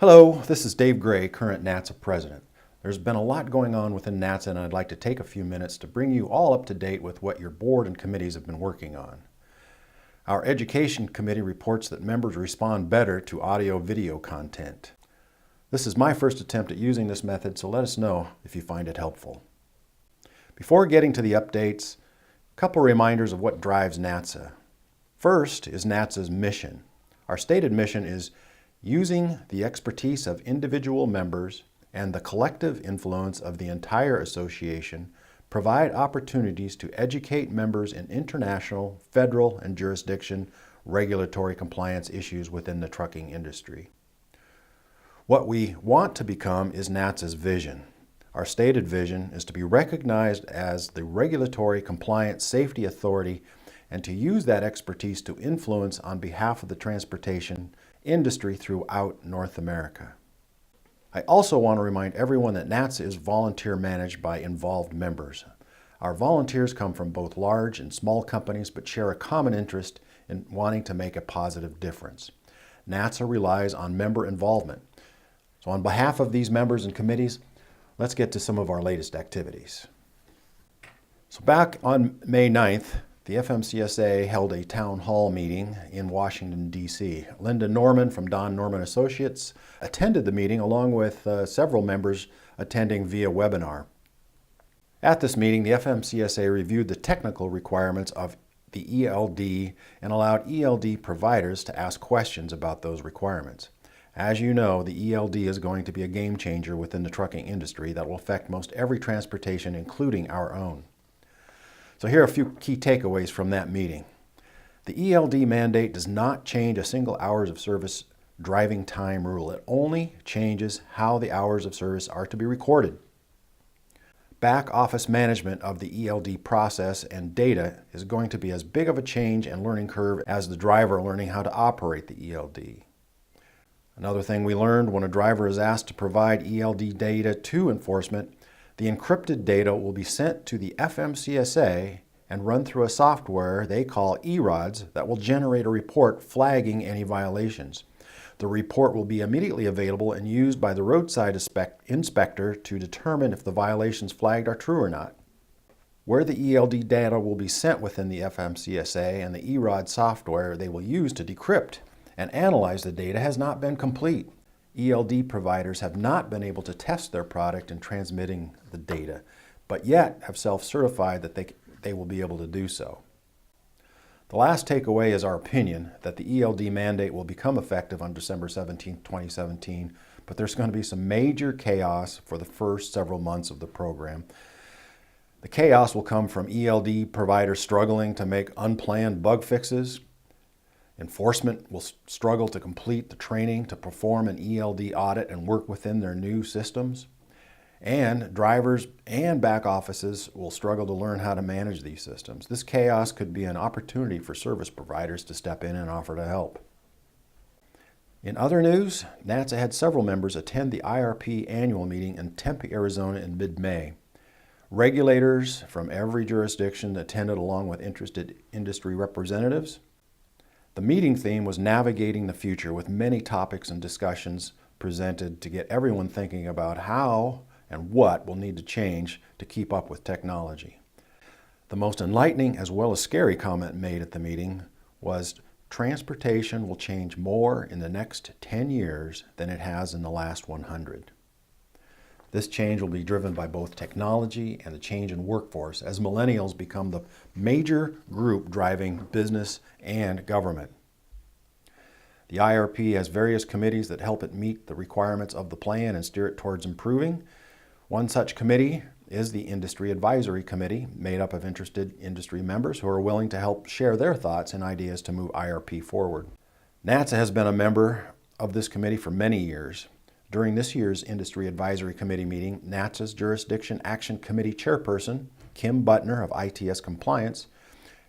Hello, this is Dave Gray, current NATSA president. There's been a lot going on within NATSA, and I'd like to take a few minutes to bring you all up to date with what your board and committees have been working on. Our Education Committee reports that members respond better to audio-video content. This is my first attempt at using this method, so let us know if you find it helpful. Before getting to the updates, a couple reminders of what drives NATSA. First is NATSA's mission. Our stated mission is using the expertise of individual members and the collective influence of the entire association, provide opportunities to educate members in international, federal, and jurisdiction regulatory compliance issues within the trucking industry. What we want to become is NATSA's vision. Our stated vision is to be recognized as the regulatory compliance safety authority and to use that expertise to influence on behalf of the transportation industry throughout North America. I also want to remind everyone that NATSA is volunteer managed by involved members. Our volunteers come from both large and small companies but share a common interest in wanting to make a positive difference. NATSA relies on member involvement. So on behalf of these members and committees, let's get to some of our latest activities. So back on May 9th, the FMCSA held a town hall meeting in Washington, D.C. Linda Norman from Don Norman Associates attended the meeting along with several members attending via webinar. At this meeting, the FMCSA reviewed the technical requirements of the ELD and allowed ELD providers to ask questions about those requirements. As you know, the ELD is going to be a game changer within the trucking industry that will affect most every transportation, including our own. So here are a few key takeaways from that meeting. The ELD mandate does not change a single hours of service driving time rule. It only changes how the hours of service are to be recorded. Back office management of the ELD process and data is going to be as big of a change and learning curve as the driver learning how to operate the ELD. Another thing we learned, when a driver is asked to provide ELD data to enforcement, the encrypted data will be sent to the FMCSA and run through a software they call eRODS that will generate a report flagging any violations. The report will be immediately available and used by the roadside inspector to determine if the violations flagged are true or not. Where the ELD data will be sent within the FMCSA and the eROD software they will use to decrypt and analyze the data has not been complete. ELD providers have not been able to test their product in transmitting the data, but yet have self-certified that they will be able to do so. The last takeaway is our opinion that the ELD mandate will become effective on December 17, 2017, but there's going to be some major chaos for the first several months of the program. The chaos will come from ELD providers struggling to make unplanned bug fixes. Enforcement will struggle to complete the training to perform an ELD audit and work within their new systems. And drivers and back offices will struggle to learn how to manage these systems. This chaos could be an opportunity for service providers to step in and offer to help. In other news, NATSA had several members attend the IRP annual meeting in Tempe, Arizona in mid-May. Regulators from every jurisdiction attended along with interested industry representatives. The meeting theme was navigating the future, with many topics and discussions presented to get everyone thinking about how and what will need to change to keep up with technology. The most enlightening as well as scary comment made at the meeting was transportation will change more in the next 10 years than it has in the last 100. This change will be driven by both technology and the change in workforce as millennials become the major group driving business and government. The IRP has various committees that help it meet the requirements of the plan and steer it towards improving. One such committee is the Industry Advisory Committee, made up of interested industry members who are willing to help share their thoughts and ideas to move IRP forward. NATSA has been a member of this committee for many years. During this year's Industry Advisory Committee meeting, NATSA's Jurisdiction Action Committee Chairperson, Kim Butner of ITS Compliance,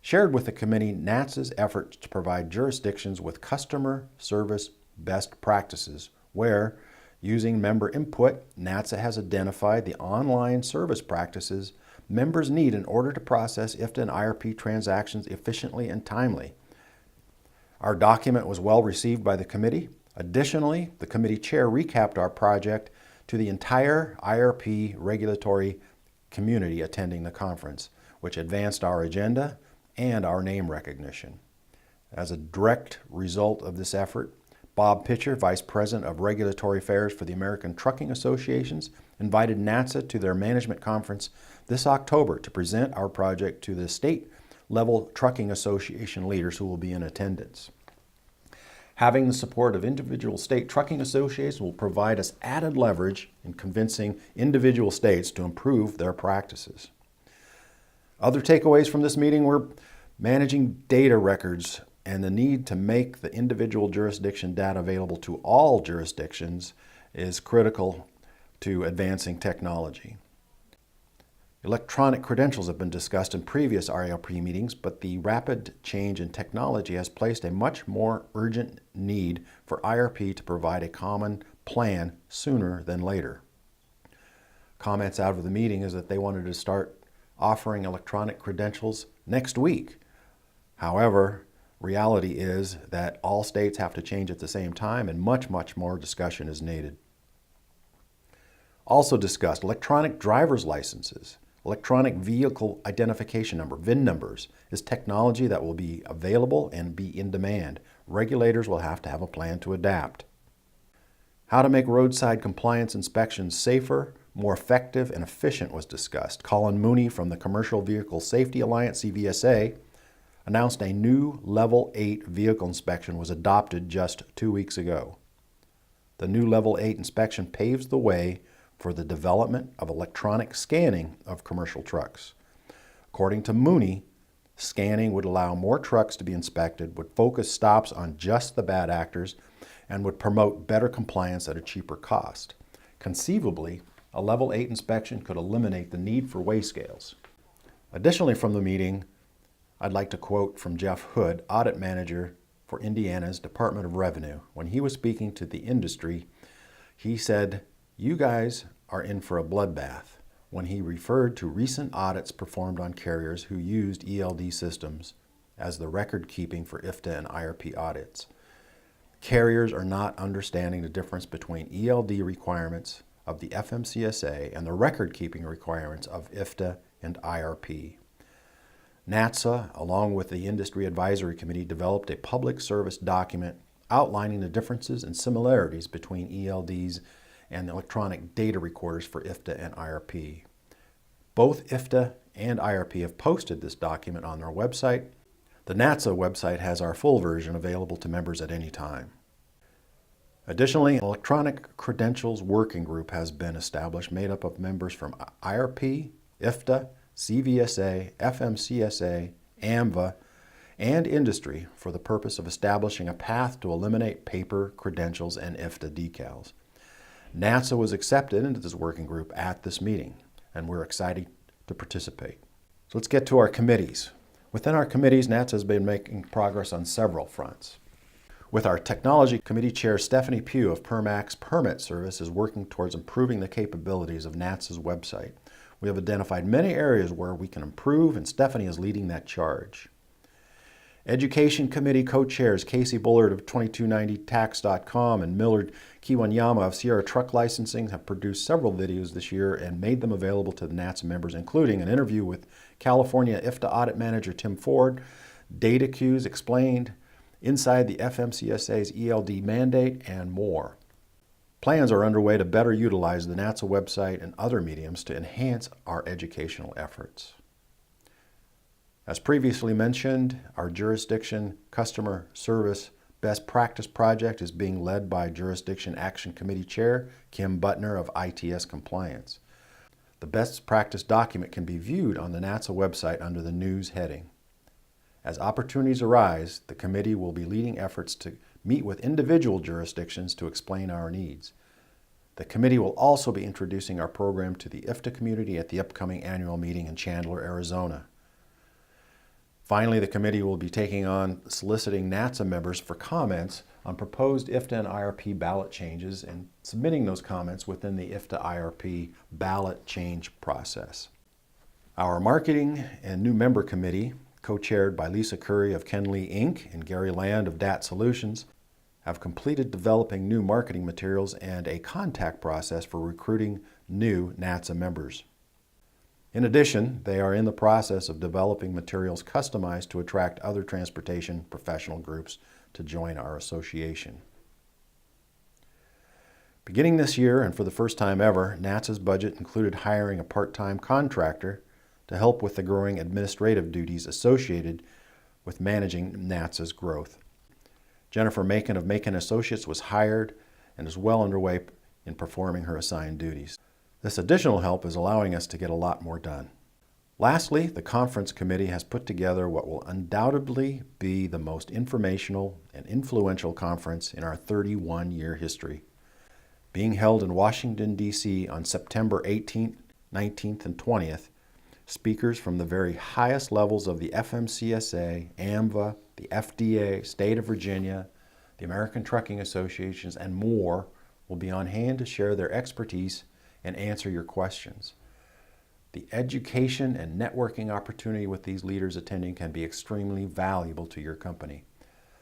shared with the committee NATSA's efforts to provide jurisdictions with customer service best practices, where, using member input, NATSA has identified the online service practices members need in order to process IFTA and IRP transactions efficiently and timely. Our document was well received by the committee. Additionally, the committee chair recapped our project to the entire IRP regulatory community attending the conference, which advanced our agenda and our name recognition. As a direct result of this effort, Bob Pitcher, Vice President of Regulatory Affairs for the American Trucking Associations, invited NATSA to their management conference this October to present our project to the state-level trucking association leaders who will be in attendance. Having the support of individual state trucking associations will provide us added leverage in convincing individual states to improve their practices. Other takeaways from this meeting were managing data records and the need to make the individual jurisdiction data available to all jurisdictions is critical to advancing technology. Electronic credentials have been discussed in previous IRP meetings, but the rapid change in technology has placed a much more urgent need for IRP to provide a common plan sooner than later. Comments out of the meeting is that they wanted to start offering electronic credentials next week. However, reality is that all states have to change at the same time, and much more discussion is needed. Also discussed electronic driver's licenses. Electronic vehicle identification number, VIN numbers, is technology that will be available and be in demand. Regulators will have to have a plan to adapt. How to make roadside compliance inspections safer, more effective, and efficient was discussed. Colin Mooney from the Commercial Vehicle Safety Alliance, CVSA, announced a new Level 8 vehicle inspection was adopted just 2 weeks ago. The new Level 8 inspection paves the way for the development of electronic scanning of commercial trucks. According to Mooney, scanning would allow more trucks to be inspected, would focus stops on just the bad actors, and would promote better compliance at a cheaper cost. Conceivably, a Level 8 inspection could eliminate the need for weigh scales. Additionally, from the meeting, I'd like to quote from Jeff Hood, Audit Manager for Indiana's Department of Revenue. When he was speaking to the industry, he said, "You guys are in for a bloodbath," when he referred to recent audits performed on carriers who used ELD systems as the record keeping for IFTA and IRP audits. Carriers are not understanding the difference between ELD requirements of the FMCSA and the record keeping requirements of IFTA and IRP. NATSA, along with the Industry Advisory Committee, developed a public service document outlining the differences and similarities between ELDs and electronic data recorders for IFTA and IRP. Both IFTA and IRP have posted this document on their website. The NATSA website has our full version available to members at any time. Additionally, an electronic credentials working group has been established made up of members from IRP, IFTA, CVSA, FMCSA, AMVA, and industry for the purpose of establishing a path to eliminate paper credentials and IFTA decals. NATSA was accepted into this working group at this meeting, and we're excited to participate. So let's get to our committees. Within our committees, NATSA has been making progress on several fronts. With our Technology Committee Chair, Stephanie Pugh of Permax Permit Service is working towards improving the capabilities of NATSA's website. We have identified many areas where we can improve, and Stephanie is leading that charge. Education Committee co-chairs Casey Bullard of 2290tax.com and Millard Kiwanyama of Sierra Truck Licensing have produced several videos this year and made them available to the NATSA members, including an interview with California IFTA Audit Manager Tim Ford, data queues explained, inside the FMCSA's ELD mandate, and more. Plans are underway to better utilize the NATSA website and other mediums to enhance our educational efforts. As previously mentioned, our Jurisdiction Customer Service Best Practice Project is being led by Jurisdiction Action Committee Chair Kim Butner of ITS Compliance. The Best Practice document can be viewed on the NATSA website under the News heading. As opportunities arise, the committee will be leading efforts to meet with individual jurisdictions to explain our needs. The committee will also be introducing our program to the IFTA community at the upcoming annual meeting in Chandler, Arizona. Finally, the committee will be taking on soliciting NATSA members for comments on proposed IFTA and IRP ballot changes and submitting those comments within the IFTA IRP ballot change process. Our Marketing and New Member Committee, co-chaired by Lisa Curry of Kenley Inc. and Gary Land of DAT Solutions, have completed developing new marketing materials and a contact process for recruiting new NATSA members. In addition, they are in the process of developing materials customized to attract other transportation professional groups to join our association. Beginning this year, and for the first time ever, NATSA's budget included hiring a part-time contractor to help with the growing administrative duties associated with managing NATSA's growth. Jennifer Macon of Macon Associates was hired and is well underway in performing her assigned duties. This additional help is allowing us to get a lot more done. Lastly, the conference committee has put together what will undoubtedly be the most informational and influential conference in our 31-year history. Being held in Washington, D.C. on September 18th, 19th, and 20th, speakers from the very highest levels of the FMCSA, AMVA, the FDA, State of Virginia, the American Trucking Associations, and more will be on hand to share their expertise and answer your questions. The education and networking opportunity with these leaders attending can be extremely valuable to your company.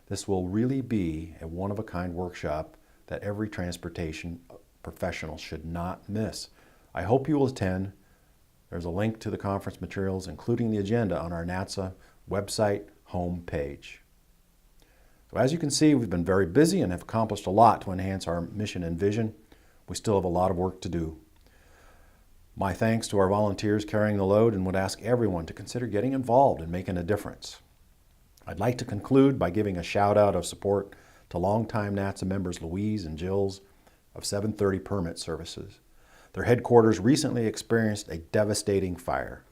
This will really be a one-of-a-kind workshop that every transportation professional should not miss. I hope you will attend. There's a link to the conference materials, including the agenda, on our NATSA website homepage. So as you can see, we've been very busy and have accomplished a lot to enhance our mission and vision. We still have a lot of work to do. My thanks to our volunteers carrying the load, and would ask everyone to consider getting involved and making a difference. I'd like to conclude by giving a shout out of support to longtime NATSA members Louise and Jills of 730 Permit Services. Their headquarters recently experienced a devastating fire.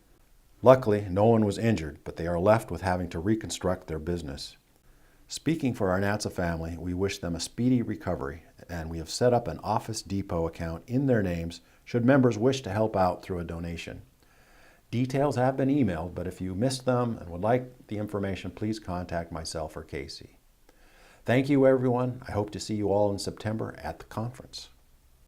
Luckily, no one was injured, but they are left with having to reconstruct their business. Speaking for our NATSA family, we wish them a speedy recovery, and we have set up an Office Depot account in their names should members wish to help out through a donation. Details have been emailed, but if you missed them and would like the information, please contact myself or Casey. Thank you, everyone. I hope to see you all in September at the conference.